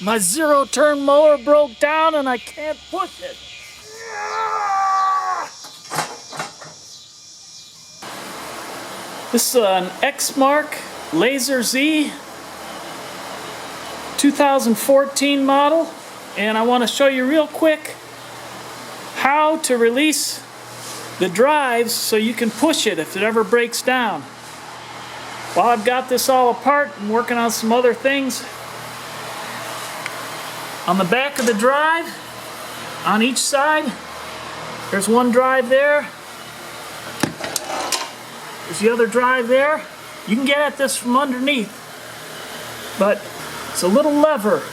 My zero turn mower broke down and I can't push it. This is an Exmark Laser Z 2014 model, and I want to show you real quick how to release the drives so you can push it if it ever breaks down. While I've got this all apart, I'm working on some other things. On the back of the drive, on each side, there's one drive there. There's the other drive there. You can get at this from underneath, but it's a little lever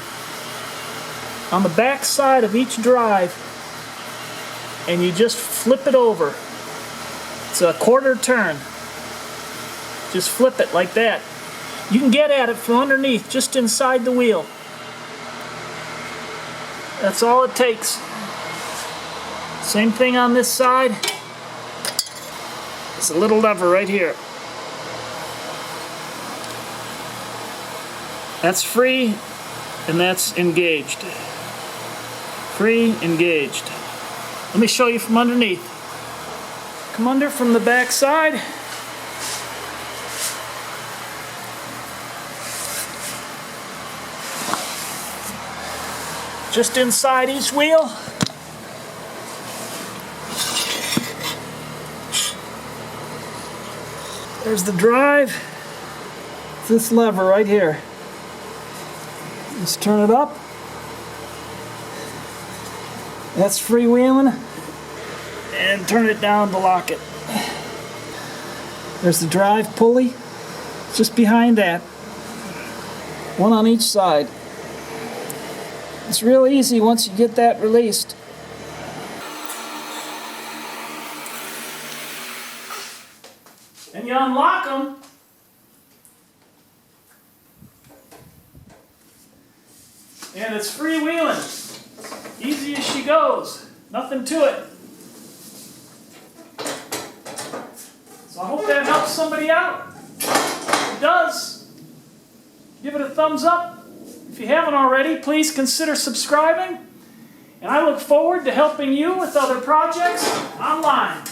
on the back side of each drive, and you just flip it over. It's a quarter turn. Just flip it like that. You can get at it from underneath, just inside the wheel. That's all it takes. Same thing on this side. It's a little lever right here. That's free, and that's engaged. Free, engaged. Let me show you from underneath. Come under from the back side. Just inside each wheel. There's the drive. It's this lever right here. Just turn it up. That's freewheeling. And turn it down to lock it. There's the drive pulley. Just behind that. One on each side. It's real easy once you get that released. And you unlock them. And it's freewheeling. Easy as she goes. Nothing to it. So I hope that helps somebody out. If it does, give it a thumbs up. If you haven't already, please consider subscribing. And I look forward to helping you with other projects online.